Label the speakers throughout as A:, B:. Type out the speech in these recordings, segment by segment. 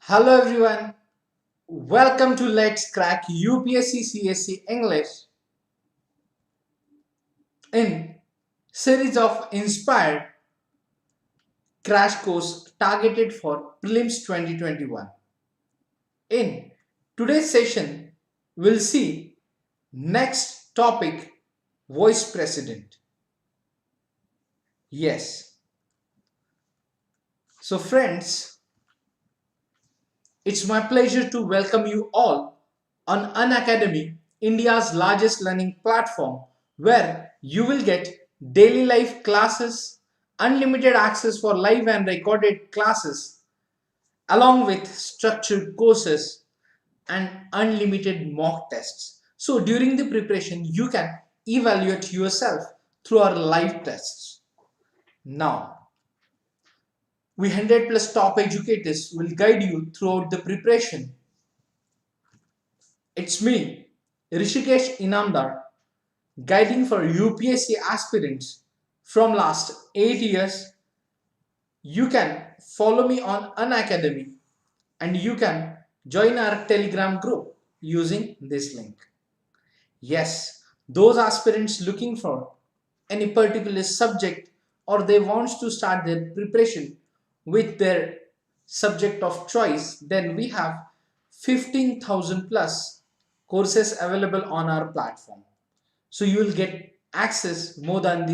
A: Hello everyone, welcome to Let's Crack UPSC CSE English in series of inspired crash course targeted for Prelims 2021. In today's session, we'll see next topic, Vice President. Yes. So friends, it's my pleasure to welcome you all on Unacademy, India's largest learning platform, where you will get daily life classes, unlimited access for live and recorded classes, along with structured courses and unlimited mock tests. So during the preparation, you can evaluate yourself through our live tests. Now, we 100 plus top educators will guide you throughout the preparation. It's me, Rushikesh Inamdar, guiding for UPSC aspirants from last 8 years. You can follow me on Unacademy and you can join our Telegram group using this link. Yes, those aspirants looking for any particular subject or they want to start their preparation with their subject of choice, then we have 15,000 plus courses available on our platform. So you will get access more than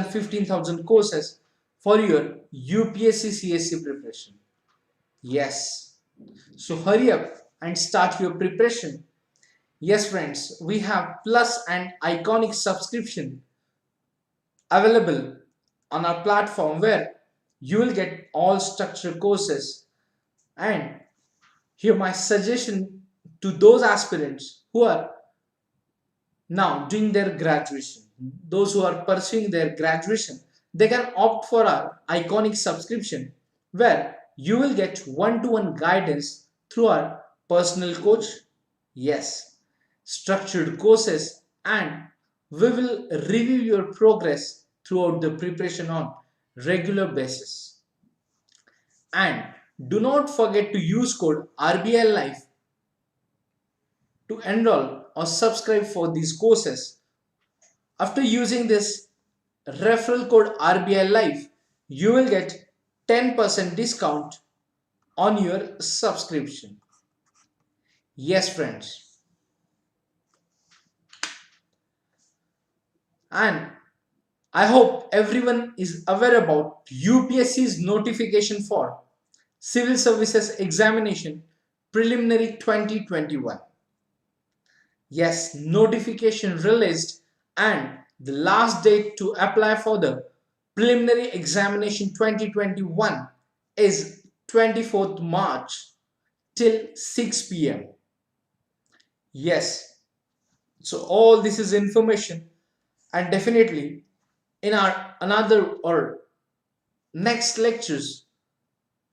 A: 15,000 courses for your UPSC CSE preparation. Yes. So hurry up and start your preparation. Yes friends, we have plus and iconic subscription available on our platform where you will get all structured courses. And here my suggestion to those aspirants who are now doing their graduation, those who are pursuing their graduation, they can opt for our iconic subscription where you will get one-to-one guidance through our personal coach, yes, structured courses, and we will review your progress throughout the preparation on regular basis. And do not forget to use code RBL Life to enroll or subscribe for these courses. After using this referral code RBI Live, you will get 10% discount on your subscription. Yes, friends. And I hope everyone is aware about UPSC's notification for Civil Services Examination Preliminary 2021. Yes, notification released and the last date to apply for the preliminary examination 2021 is 24th March till 6 p.m. Yes, so all this is information, and definitely in our another or next lectures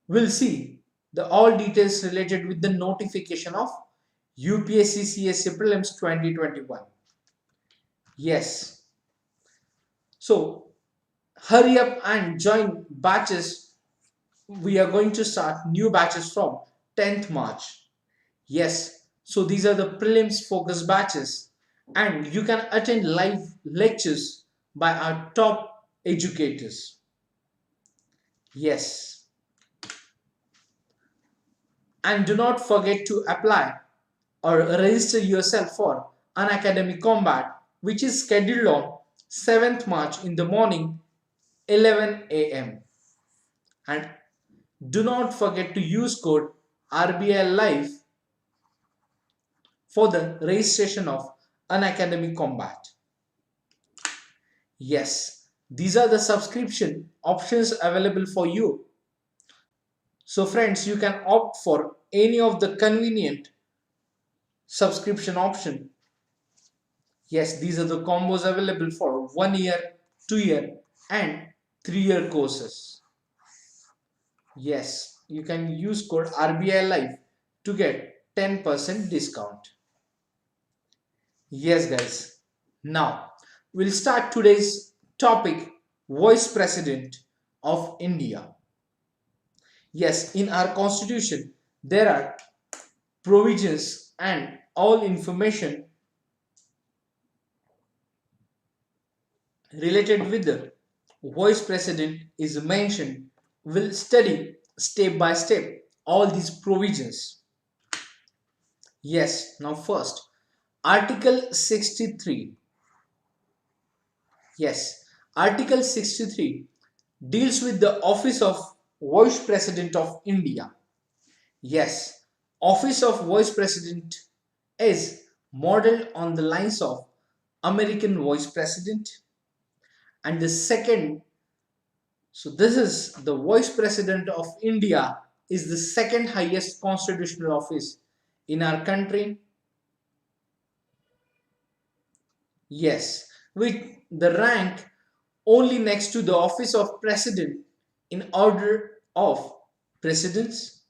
A: we'll see the all details related with the notification of UPSC CSE Prelims 2021. Yes. So hurry up and join batches. We are going to start new batches from 10th March. Yes, so these are the prelims focus batches and you can attend live lectures by our top educators. Yes. And do not forget to apply or register yourself for Unacademy Combat, which is scheduled on 7th March in the morning 11 a.m. And do not forget to use code RBL Live for the registration of Unacademy Combat. Yes, these are the subscription options available for you. So friends, you can opt for any of the convenient subscription option. Yes, these are the combos available for 1 year, 2 year and 3 year courses. Yes, you can use code RBI Live to get 10% discount. Yes guys, now we'll start today's topic, Vice President of India. Yes, in our constitution, there are provisions and all information related with the vice president is mentioned. We'll study step by step all these provisions. Yes, now first, Article 63. Yes, Article 63 deals with the office of Vice President of India. Yes, office of Vice President is modeled on the lines of American Vice President, and the second, so this is the Vice President of India is the second highest constitutional office in our country. Yes, with the rank only next to the office of president in order of precedence.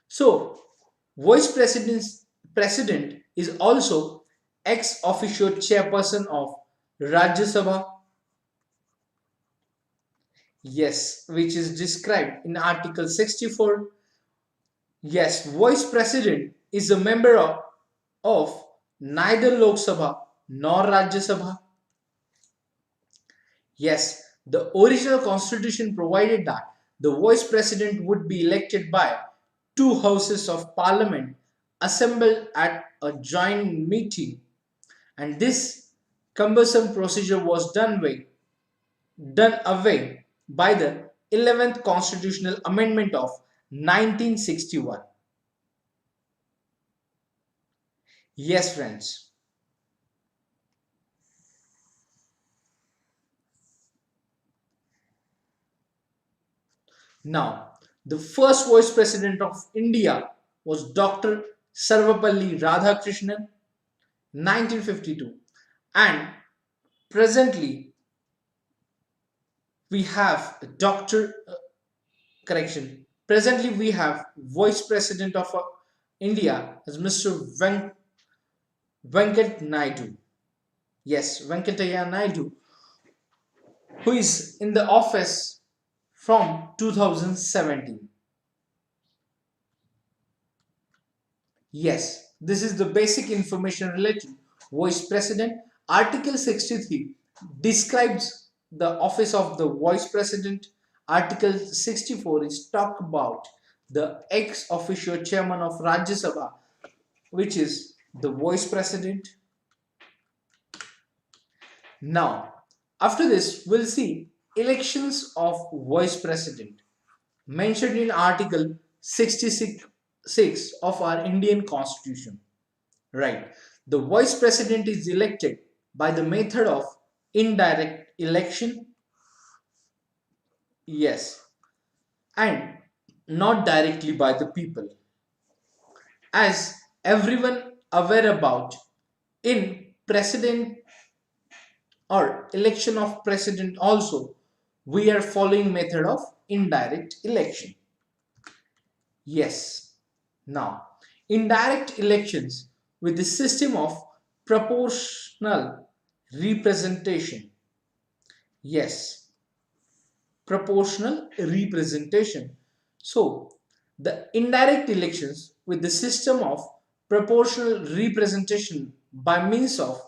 A: So, president is also ex officio chairperson of Rajya Sabha. Yes, which is described in Article 64. Yes, vice president is a member of neither Lok Sabha nor Rajya Sabha. Yes, the original constitution provided that the vice president would be elected by two houses of parliament assembled at a joint meeting, and this cumbersome procedure was done away by the 11th constitutional amendment of 1961. Yes, friends. Now, the first vice president of India was Dr. Sarvapalli Radhakrishnan, 1952, and presently we have Dr. Correction. Presently we have Vice President of India as Mr. Venkat Naidu. Yes, Venkataya Naidu, who is in the office from 2017. Yes, this is the basic information related Vice President. Article 63 describes the office of the Vice President. Article 64 is talk about the ex officio chairman of Rajya Sabha, which is the Vice President. Now, after this, we'll see elections of Vice President mentioned in Article 66 of our Indian Constitution. Right. The Vice President is elected by the method of indirect election. Yes. And not directly by the people. As everyone aware about, in president or election of president also, we are following method of indirect election. Yes. Now, indirect elections with the system of proportional representation. Yes, proportional representation. So, the indirect elections with the system of proportional representation by means of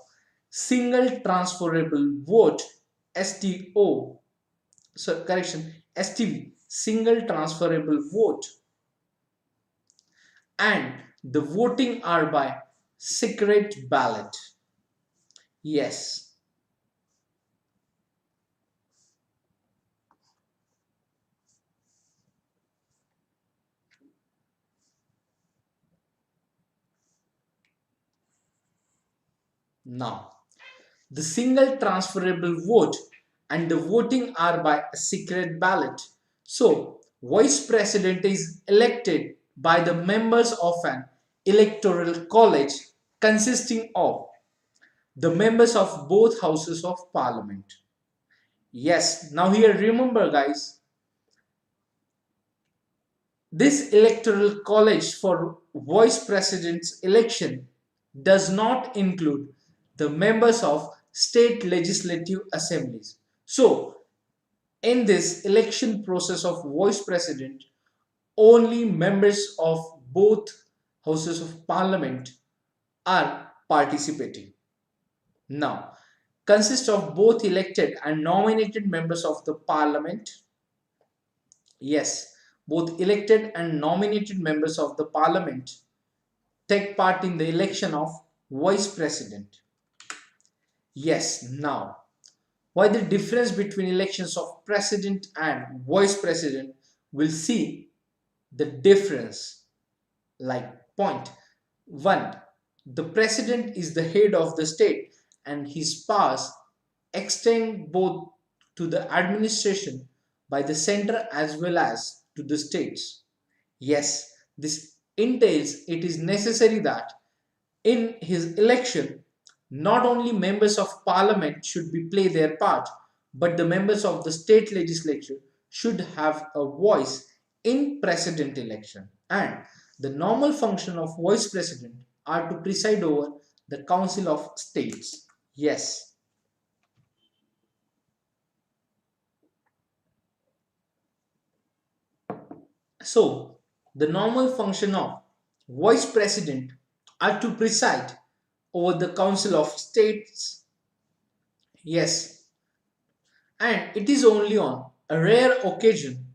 A: single transferable vote STO, so correction, STV, single transferable vote, and the voting are by secret ballot. Yes. Now, the single transferable vote and the voting are by a secret ballot. So, vice president is elected by the members of an electoral college consisting of the members of both houses of parliament. Yes, now here remember guys, this electoral college for vice president's election does not include the members of state legislative assemblies. So, in this election process of vice president, only members of both houses of parliament are participating. Now, consists of both elected and nominated members of the parliament. Yes, both elected and nominated members of the parliament take part in the election of vice president. Yes, now, why the difference between elections of president and vice president? We'll see the difference. Like point 1, the president is the head of the state and his powers extend both to the administration by the center as well as to the states. Yes, this entails it is necessary that in his election, not only members of parliament should be play their part, but the members of the state legislature should have a voice in president election. And the normal function of vice president are to preside over the council of states. Yes. So, the normal function of vice president are to preside over the council of states. Yes, and it is only on a rare occasion,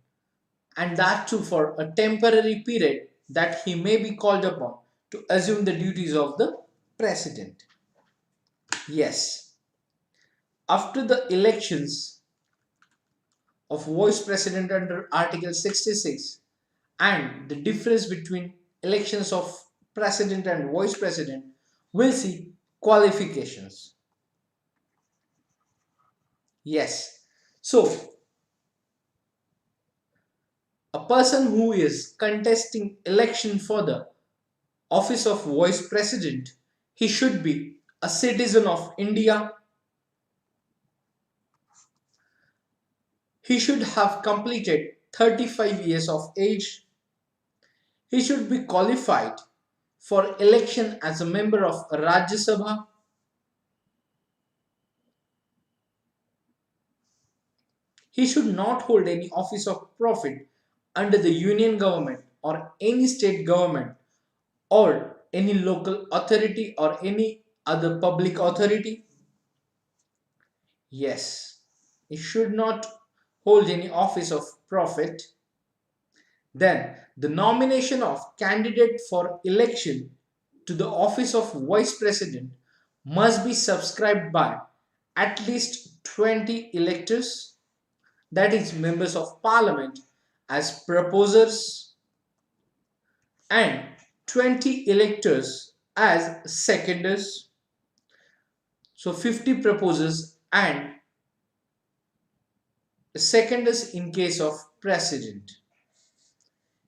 A: and that too for a temporary period, that he may be called upon to assume the duties of the president. Yes, after the elections of vice president under Article 66 and the difference between elections of president and vice president, we'll see qualifications. Yes, so a person who is contesting election for the office of vice president, he should be a citizen of India. He should have completed 35 years of age. He should be qualified for election as a member of Rajya Sabha. He should not hold any office of profit under the union government or any state government or any local authority or any other public authority. Yes, he should not hold any office of profit. Then the nomination of candidate for election to the office of vice president must be subscribed by at least 20 electors, that is members of parliament as proposers, and 20 electors as seconders. So 50 proposers and seconders in case of president.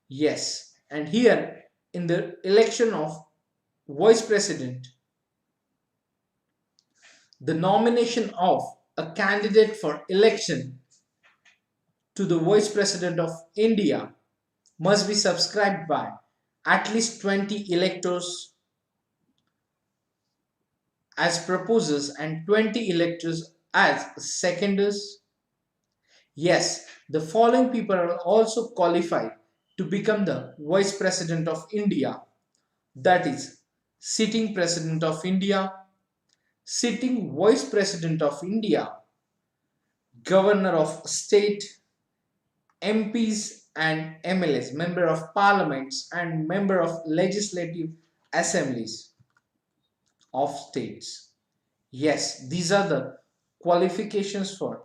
A: Yes, and here in the election of vice president, the nomination of a candidate for election to the vice president of India must be subscribed by at least 20 electors as proposers and 20 electors as seconders. Yes, the following people are also qualified to become the vice president of India, that is sitting president of India, sitting vice president of India, governor of state, MPs and MLAs, member of parliaments and member of legislative assemblies of states. Yes, these are the qualifications for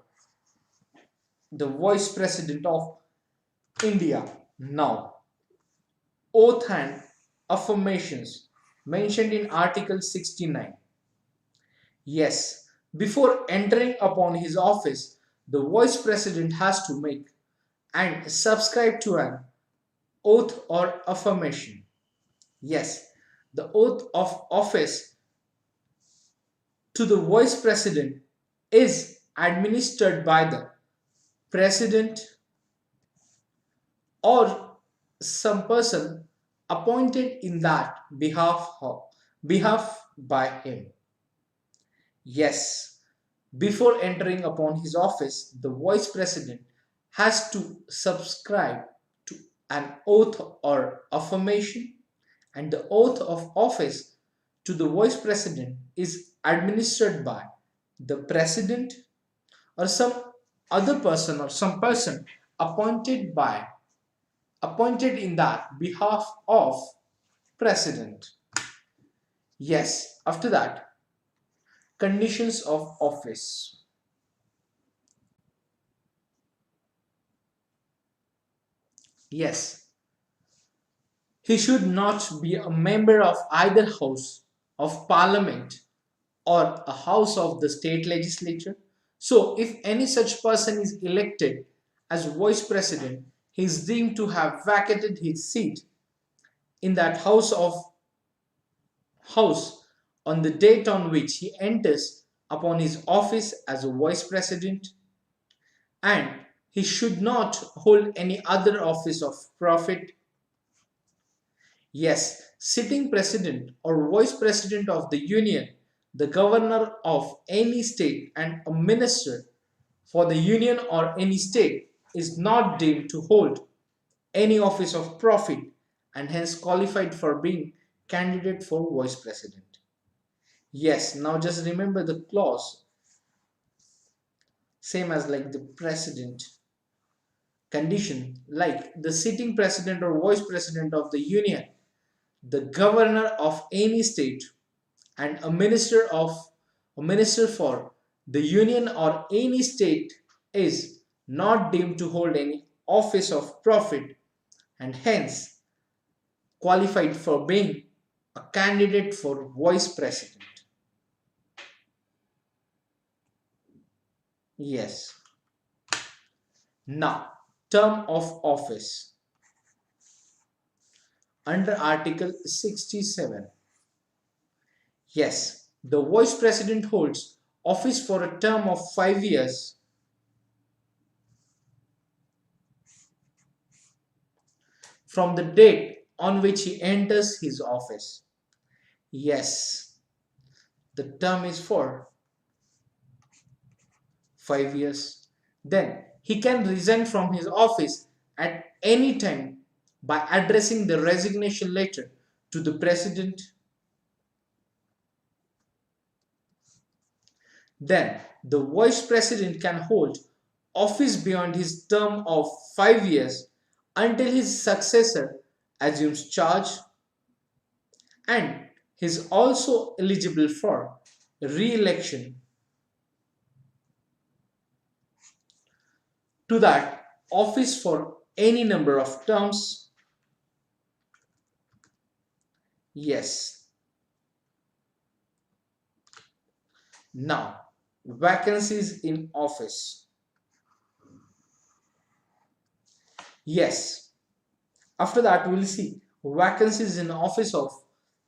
A: the vice president of India. Now, oath and affirmations mentioned in Article 69. Yes, before entering upon his office, the vice president has to make and subscribe to an oath or affirmation. Yes, the oath of office to the vice president is administered by the president or some person appointed in that behalf by him. Yes, before entering upon his office, the vice president has to subscribe to an oath or affirmation, and the oath of office to the Vice President is administered by the President or some other person or some person appointed in that behalf of President. Yes, after that, conditions of office. Yes, he should not be a member of either House of Parliament or a House of the State Legislature. So, if any such person is elected as Vice President, he is deemed to have vacated his seat in that House on the date on which he enters upon his office as a Vice President, and he should not hold any other office of profit. Yes, sitting President or Vice President of the Union, the Governor of any state, and a Minister for the Union or any state is not deemed to hold any office of profit and hence qualified for being candidate for Vice President. Yes, now just remember the clause, same as like the President. Condition like the sitting President or Vice President of the Union, the Governor of any state, and a minister for the Union or any state is not deemed to hold any office of profit and hence qualified for being a candidate for Vice President. Yes. Now, term of office. Under Article 67. Yes, the Vice President holds office for a term of 5 years from the date on which he enters his office. Yes, the term is for 5 years. Then he can resign from his office at any time by addressing the resignation letter to the President. Then the Vice President can hold office beyond his term of 5 years until his successor assumes charge, and he is also eligible for re-election to that office for any number of terms. Yes. Now, vacancies in office. Yes. After that, we'll see vacancies in office of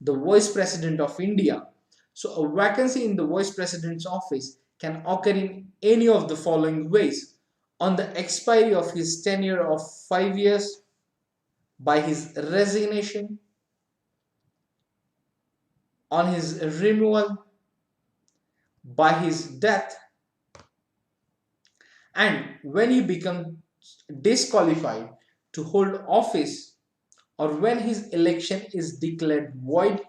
A: the Vice President of India. So, a vacancy in the Vice President's office can occur in any of the following ways: on the expiry of his tenure of 5 years, by his resignation, on his removal, by his death, and when he becomes disqualified to hold office or when his election is declared void.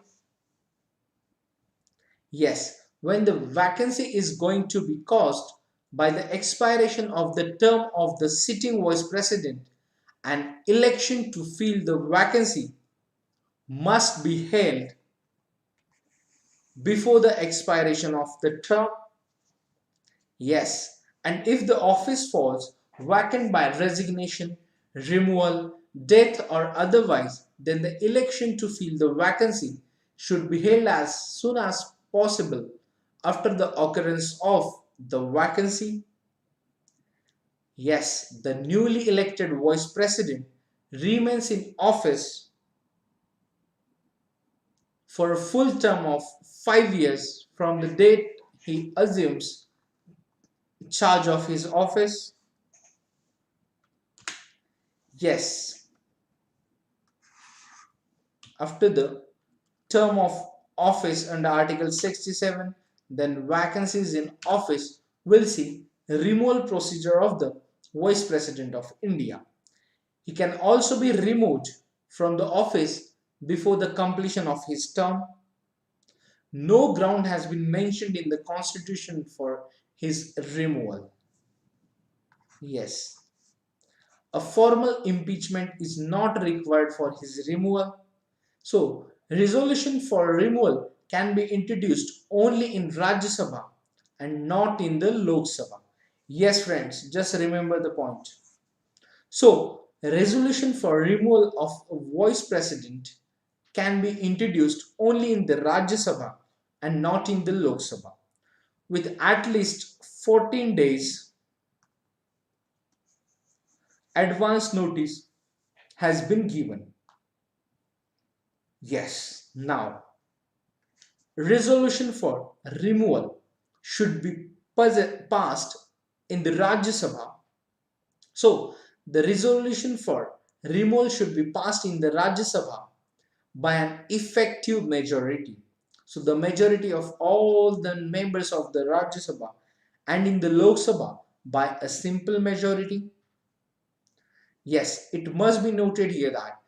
A: Yes, when the vacancy is going to be caused by the expiration of the term of the sitting Vice President, an election to fill the vacancy must be held before the expiration of the term. Yes, and if the office falls vacant by resignation, removal, death, or otherwise, then the election to fill the vacancy should be held as soon as possible after the occurrence of the vacancy. Yes, the newly elected Vice President remains in office for a full term of 5 years from the date he assumes charge of his office. Yes, after the term of office under Article 67, then vacancies in office will see removal procedure of the Vice President of India. He can also be removed from the office before the completion of his term. No ground has been mentioned in the constitution for his removal. Yes, a formal impeachment is not required for his removal. So, resolution for removal can be introduced only in Rajya Sabha and not in the Lok Sabha. Yes, friends, just remember the point. So, a resolution for removal of a vice president can be introduced only in the Rajya Sabha and not in the Lok Sabha, with at least 14 days advance notice has been given. Yes, now resolution for removal should be passed in the Rajya Sabha. So, the resolution for removal should be passed in the Rajya Sabha by an effective majority. So, the majority of all the members of the Rajya Sabha and in the Lok Sabha by a simple majority. Yes, it must be noted here that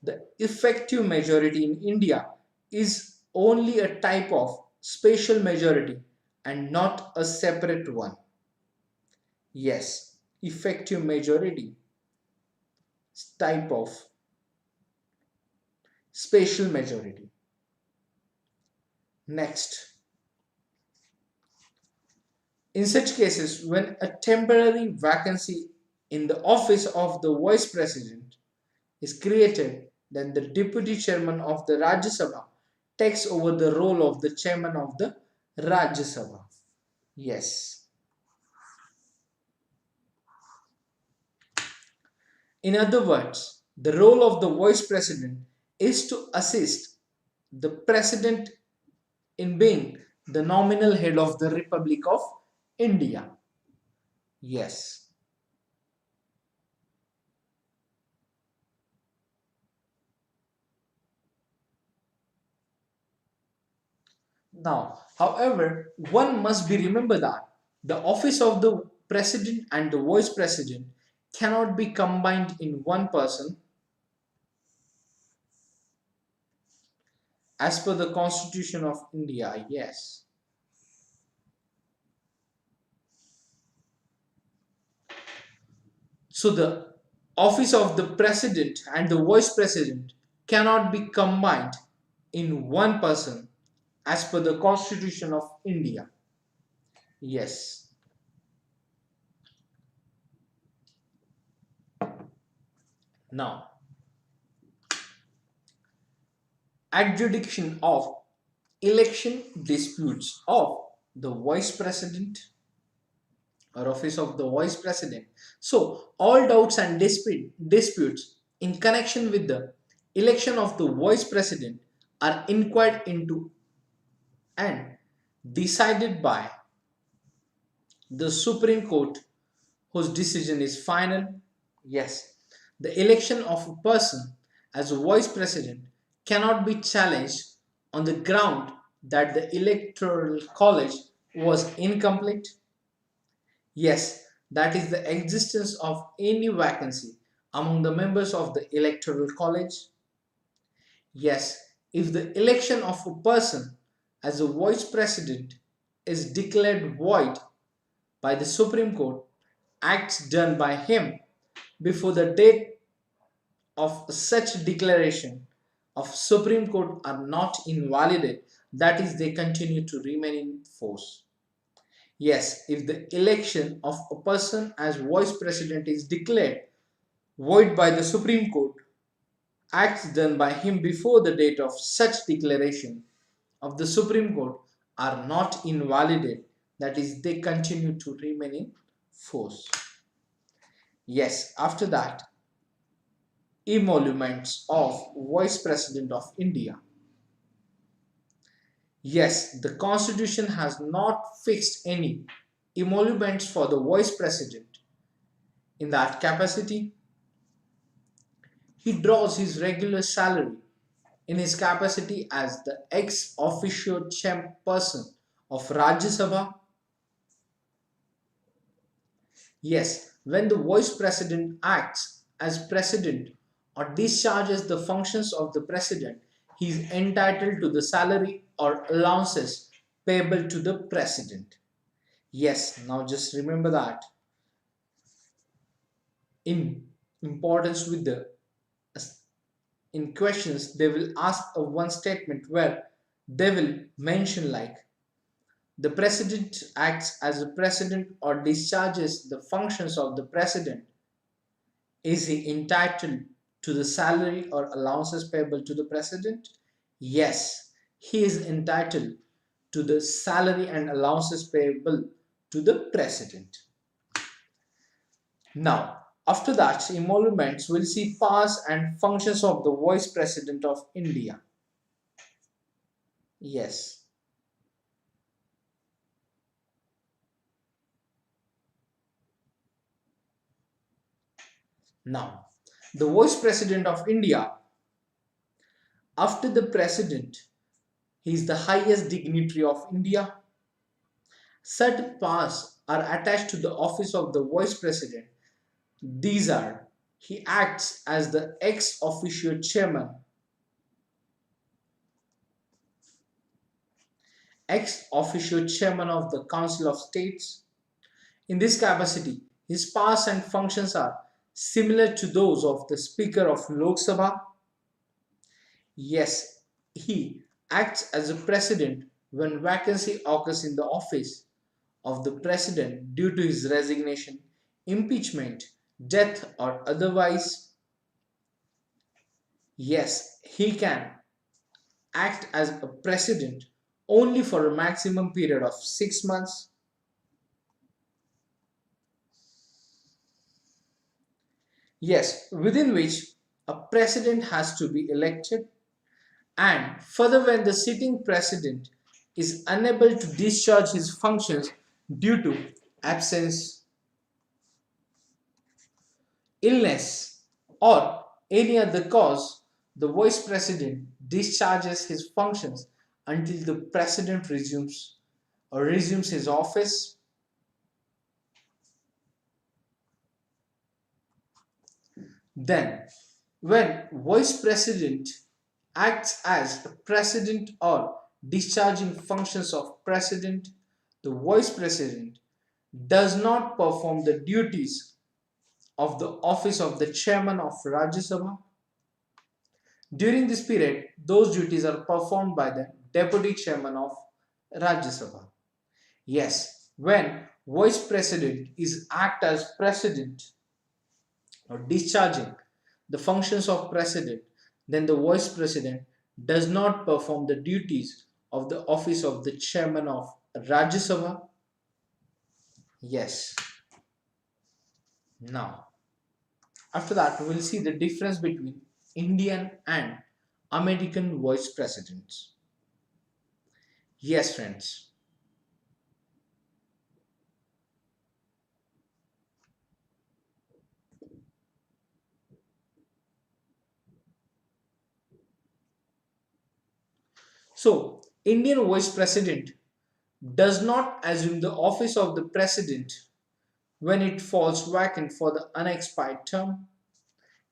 A: the effective majority in India is only a type of special majority and not a separate one. Yes, effective majority is type of special majority. Next, in such cases, when a temporary vacancy in the office of the vice president is created, then the deputy chairman of the Rajya Sabha takes over the role of the chairman of the Rajya Sabha. Yes. In other words, the role of the vice president is to assist the president in being the nominal head of the Republic of India. Yes. Now, however, one must be remembered that the office of the president and the vice president cannot be combined in one person as per the Constitution of India. Yes. So the office of the president and the vice president cannot be combined in one person as per the Constitution of India. Yes. Now, adjudication of election disputes of the vice president or office of the vice president. So, all doubts and disputes in connection with the election of the vice president are inquired into and decided by the Supreme Court, whose decision is final. Yes, the election of a person as a vice president cannot be challenged on the ground that the electoral college was incomplete. Yes, that is the existence of any vacancy among the members of the electoral college. Yes, if the election of a person as a vice president is declared void by the Supreme Court, acts done by him before the date of such declaration of Supreme Court are not invalidated, that is, they continue to remain in force. Yes, if the election of a person as vice president is declared void by the Supreme Court, acts done by him before the date of such declaration of the Supreme Court are not invalidated, that is, they continue to remain in force. Yes, after that, emoluments of Vice President of India. Yes, the Constitution has not fixed any emoluments for the Vice President. In that capacity, he draws his regular salary in his capacity as the ex officio chairperson of Rajya Sabha. Yes, when the Vice President acts as president or discharges the functions of the president, he is entitled to the salary or allowances payable to the president. Yes, now just remember that in importance with the in questions they will ask a one statement where they will mention like the president acts as a president or discharges the functions of the president. Is he entitled to the salary or allowances payable to the president? Yes, he is entitled to the salary and allowances payable to the president. Now, after that, emoluments will see powers and functions of the Vice President of India. Yes. Now, the Vice President of India, after the President, he is the highest dignitary of India. Certain powers are attached to the office of the Vice President. These are, he acts as the ex officio chairman, of the Council of States. In this capacity, his powers and functions are similar to those of the Speaker of Lok Sabha. Yes, he acts as a president when vacancy occurs in the office of the president due to his resignation, impeachment, death, or otherwise. Yes, he can act as a president only for a maximum period of 6 months. Yes, within which a president has to be elected, and further when the sitting president is unable to discharge his functions due to absence, illness, or any other cause, the vice president discharges his functions until the president resumes his office. Then, when vice president acts as president or discharging functions of president, the vice president does not perform the duties of the office of the chairman of Rajya Sabha. During this period, those duties are performed by the deputy chairman of Rajya Sabha. Yes, when vice president is act as president or discharging the functions of president, then the vice president does not perform the duties of the office of the chairman of Rajya Sabha. Yes. Now, after that, we will see the difference between Indian and American vice presidents. Yes, friends. So, Indian vice president does not assume the office of the president when it falls vacant for the unexpired term.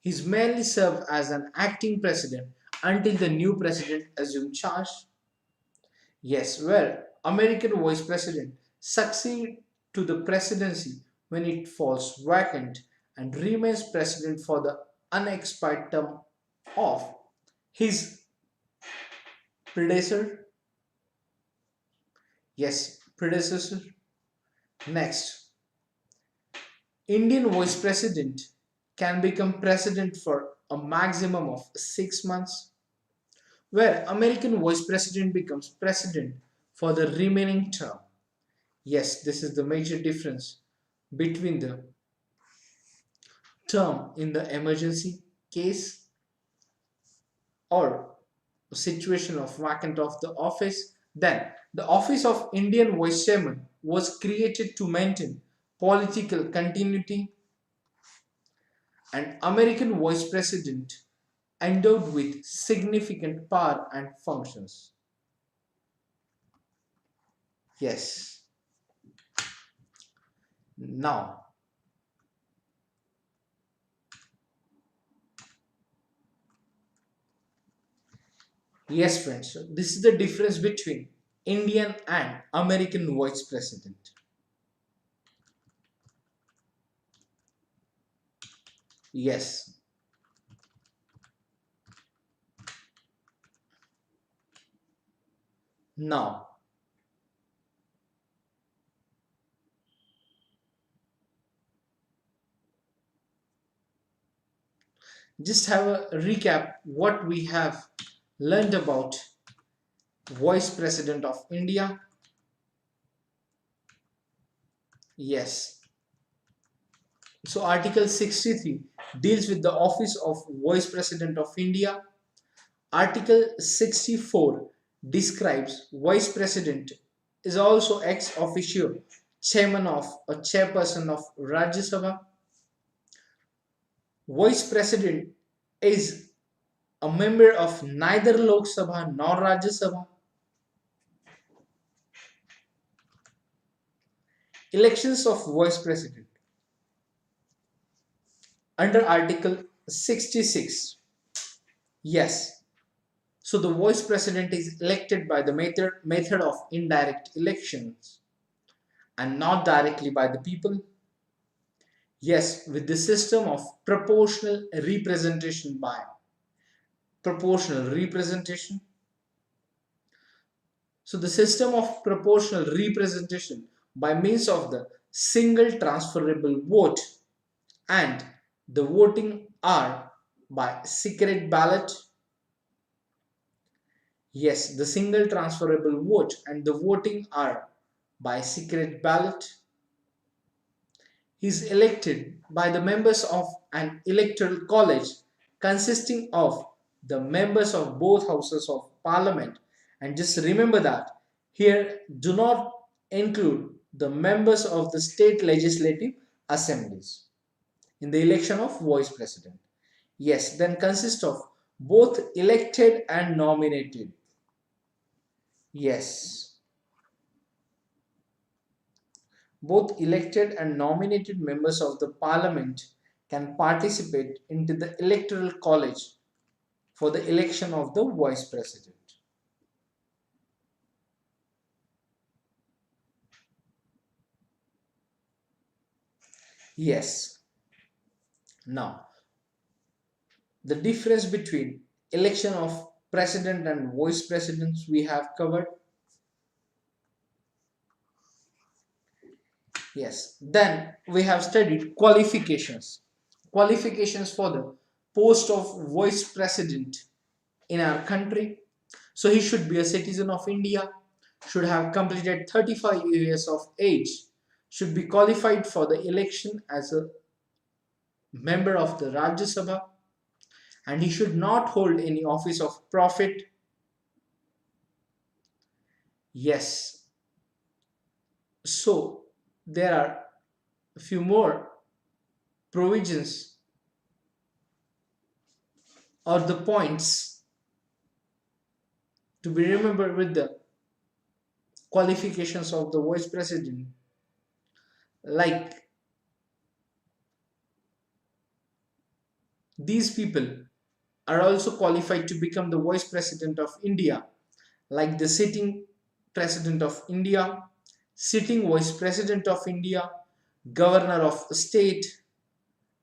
A: He is merely served as an acting president until the new president assumes charge. Yes, where American vice president succeed to the presidency when it falls vacant and remains president for the unexpired term of his predecessor. Yes, predecessor. Next, Indian vice president can become president for a maximum of 6 months, where American vice president becomes president for the remaining term. Yes, this is the major difference between the term in the emergency case or situation of vacant of the office. Then the office of Indian vice chairman was created to maintain political continuity, and American vice president endowed with significant power and functions. Yes. Now, Yes, friends. So this is the difference between Indian and American vice president. Yes. Now, just have a recap what we have learned about vice president of India. Yes. So Article 63 deals with the office of vice president of India. Article 64 describes vice president is also ex officio chairman of a chairperson of Rajya Sabha. Vice president is a member of neither Lok Sabha nor Rajya Sabha. Elections of vice president under Article 66. Yes. So the vice president is elected by the method of indirect elections and not directly by the people. Yes, with the system of proportional representation. So the system of proportional representation by means of the single transferable vote and the voting are by secret ballot. Yes, the single transferable vote and the voting are by secret ballot. He is elected by the members of an electoral college consisting of the members of both houses of parliament. And just remember that here do not include the members of the state legislative assemblies in the election of vice president. Yes, then consist of both elected and nominated. Yes, both elected and nominated members of the parliament can participate into the electoral college for the election of the vice president. Yes. Now, the difference between election of president and vice presidents we have covered. Yes. Then we have studied qualifications. Qualifications for the post of vice president in our country. So he should be a citizen of India, should have completed 35 years of age, should be qualified for the election as a member of the Rajya Sabha, and he should not hold any office of profit. Yes. So there are a few more provisions or the points to be remembered with the qualifications of the vice president, like these people are also qualified to become the vice president of India, like the sitting president of India, sitting vice president of India, governor of state,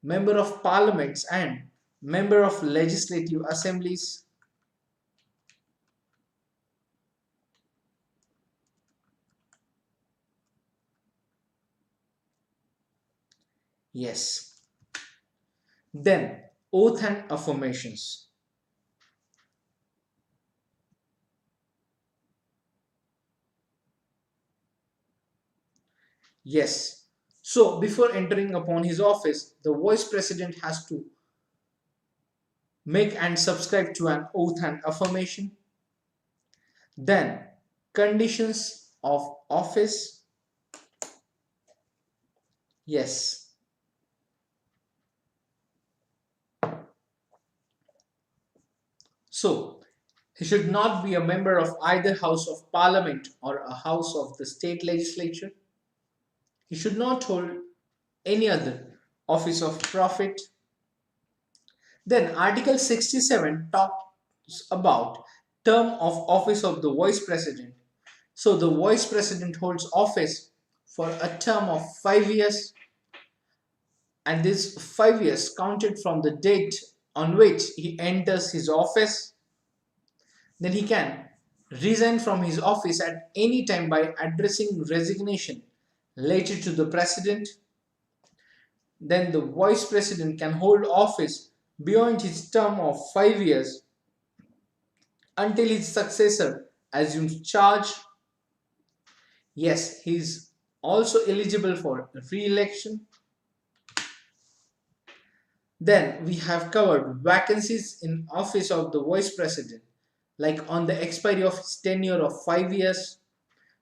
A: member of parliaments, and member of legislative assemblies. Yes. Then, oath and affirmations. Yes. So, before entering upon his office, the vice president has to make and subscribe to an oath and affirmation. Then, conditions of office. Yes. So, he should not be a member of either House of Parliament or a House of the State Legislature. He should not hold any other office of profit. Then Article 67 talks about term of office of the vice president. So the vice president holds office for a term of 5 years, and this 5 years counted from the date on which he enters his office. Then he can resign from his office at any time by addressing resignation letter to the president. Then the vice president can hold office beyond his term of 5 years until his successor assumes charge. Yes, he is also eligible for re-election. Then we have covered vacancies in office of the vice president, like on the expiry of his tenure of 5 years,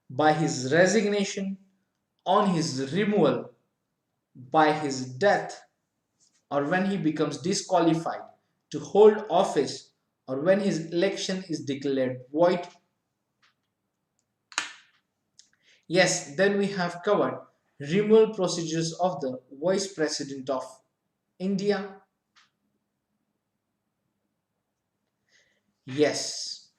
A: by his resignation, on his removal, by his death, or when he becomes disqualified to hold office, or when his election is declared void. Yes, then we have covered removal procedures of the Vice President of India. Yes,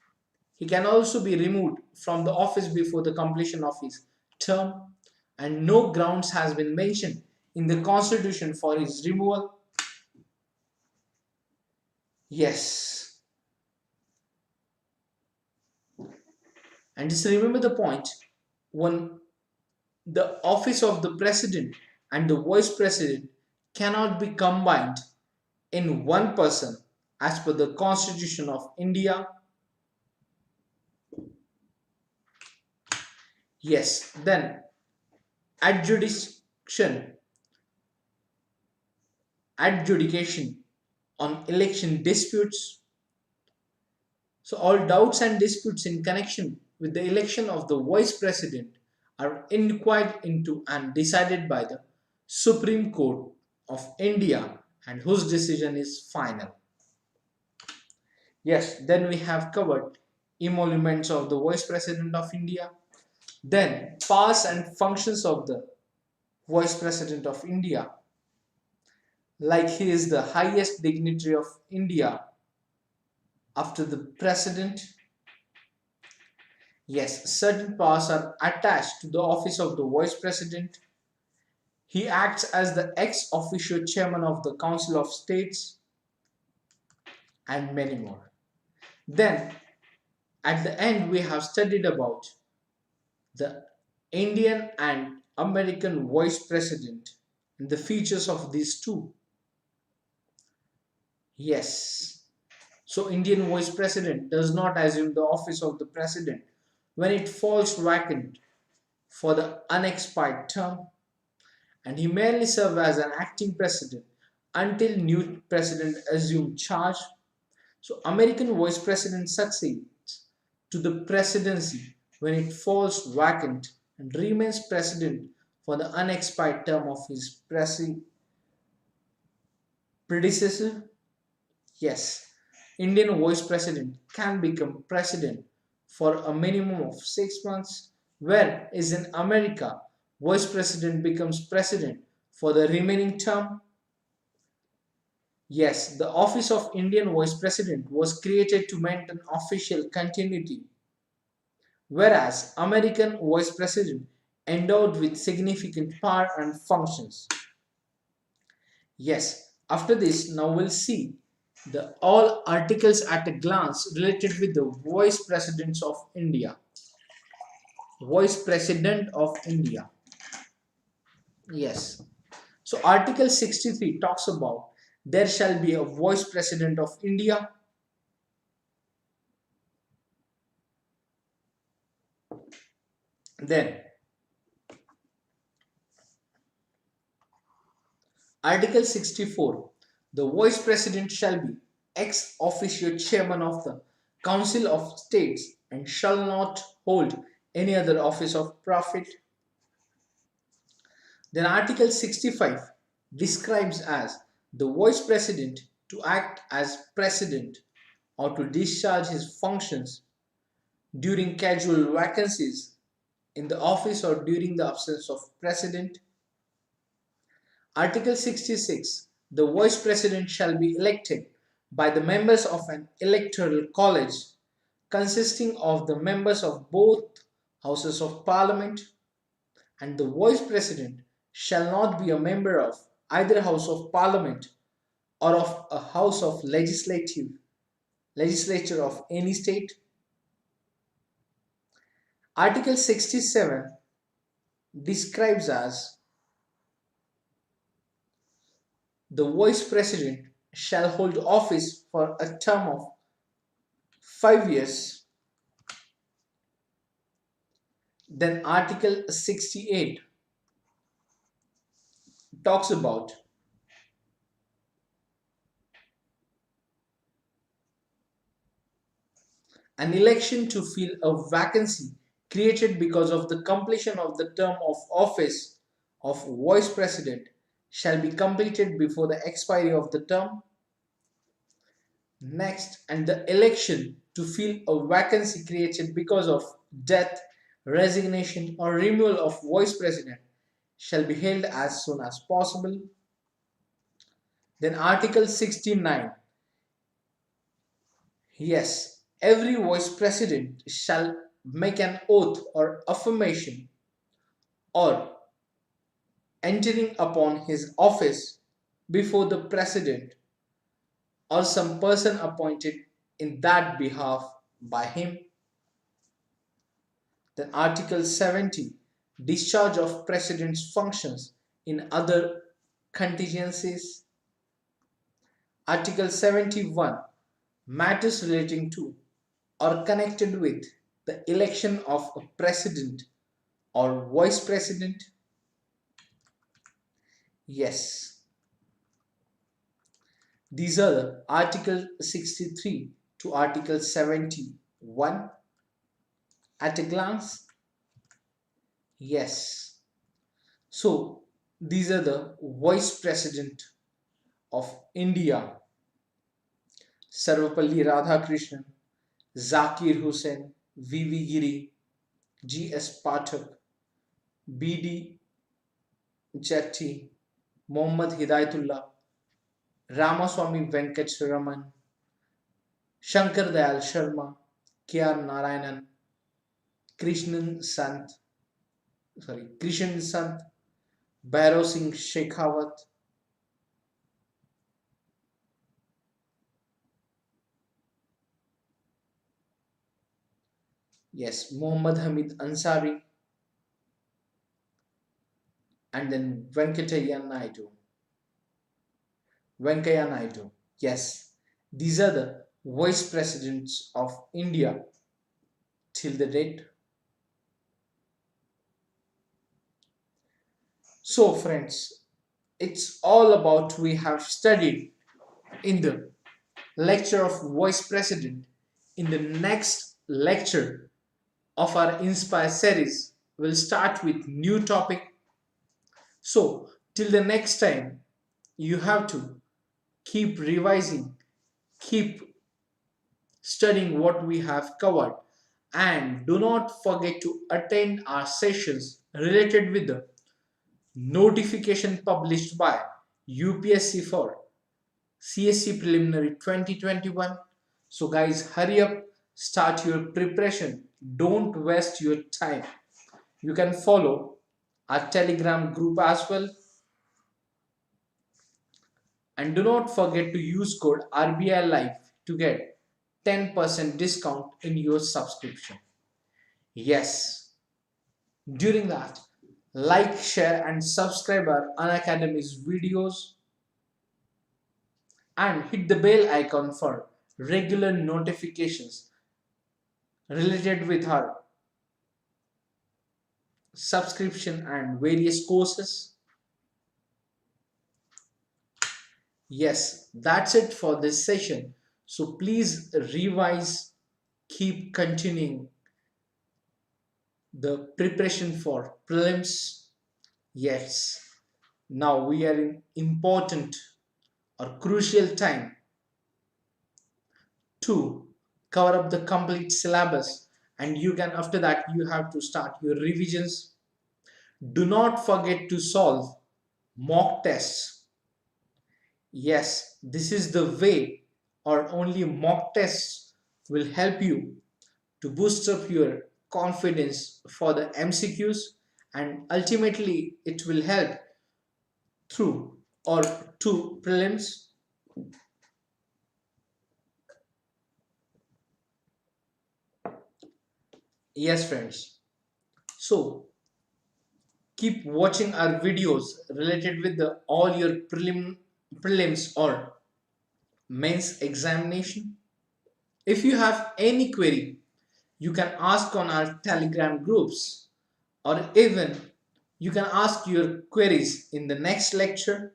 A: he can also be removed from the office before the completion of his term, and no grounds has been mentioned in the constitution for his removal. Yes, and just remember the point, when the office of the president and the vice president cannot be combined in one person as per the constitution of India. Yes, then adjudication adjudication on election disputes. So all doubts and disputes in connection with the election of the vice president are inquired into and decided by the Supreme Court of India, and whose decision is final. Yes, then we have covered emoluments of the vice president of India. Then powers and functions of the vice president of India, like he is the highest dignitary of India after the president. Yes, certain powers are attached to the office of the vice president. He acts as the ex officio chairman of the Council of States, and many more. Then at the end we have studied about the Indian and American vice president and the features of these two. Yes. So Indian vice president does not assume the office of the president when it falls vacant for the unexpired term, and he merely serves as an acting president until new president assumes charge. So American vice president succeeds to the presidency when it falls vacant and remains president for the unexpired term of his predecessor. Yes, Indian vice president can become president for a minimum of 6 months, whereas in America, vice president becomes president for the remaining term. Yes, the office of Indian vice president was created to maintain official continuity, whereas American vice president endowed with significant power and functions. Yes, after this, now we'll see the all articles at a glance related with the vice presidents of India. Vice president of India. Yes. So article 63 talks about there shall be a vice president of India. Then article 64, the vice president shall be ex officio chairman of the Council of States and shall not hold any other office of profit. Then article 65 describes as the vice president to act as president or to discharge his functions during casual vacancies in the office or during the absence of president. Article 66, the vice president shall be elected by the members of an electoral college consisting of the members of both houses of parliament, and the vice president shall not be a member of either house of parliament or of a house of legislature of any state. Article 67 describes as the vice president shall hold office for a term of 5 years. Then Article 68 talks about an election to fill a vacancy created because of the completion of the term of office of vice president shall be completed before the expiry of the term. Next, and the election to fill a vacancy created because of death, resignation, or removal of vice president shall be held as soon as possible. Then Article 69. Yes, every vice president shall make an oath or affirmation or entering upon his office before the president or some person appointed in that behalf by him. Then Article 70, discharge of president's functions in other contingencies. Article 71, matters relating to or connected with the election of a president or vice president. Yes, these are the Article 63 to Article 71 at a glance. Yes, so these are the vice president of India: Sarvapalli Radhakrishnan, Zakir Hussain, V.V. Giri, G.S. Pathak, B.D. Chetty, Mohammad Hidayatullah, Ramaswamy Venkataraman, Shankar Dayal Sharma, K.R. Narayanan, Krishan Sant, Bhairav Singh Shekhawat, yes, Muhammad Hamid Ansari, and then Venkaya Naidu. Yes, these are the vice presidents of India till the date. So friends, it's all about we have studied in the lecture of vice president. In the next lecture of our Inspire series, we'll start with new topic. So till the next time, you have to keep revising, keep studying what we have covered, and do not forget to attend our sessions related with the notification published by UPSC for CSE Preliminary 2021. So guys, hurry up, start your preparation. Don't waste your time. You can follow our Telegram group as well. And do not forget to use code RBI Live to get 10% discount in your subscription. Yes, during that, like, share and subscribe our Unacademy's videos and hit the bell icon for regular notifications related with our subscription and various courses. Yes, that's it for this session. So please revise, keep continuing the preparation for prelims. Yes, now we are in important or crucial time to cover up the complete syllabus, and you can, after that you have to start your revisions. Do not forget to solve mock tests. Yes, this is the way, or only mock tests will help you to boost up your confidence for the MCQs, and ultimately it will help through or to prelims. Yes, friends. So keep watching our videos related with the all your prelims or mains examination. If you have any query, you can ask on our Telegram groups, or even you can ask your queries in the next lecture.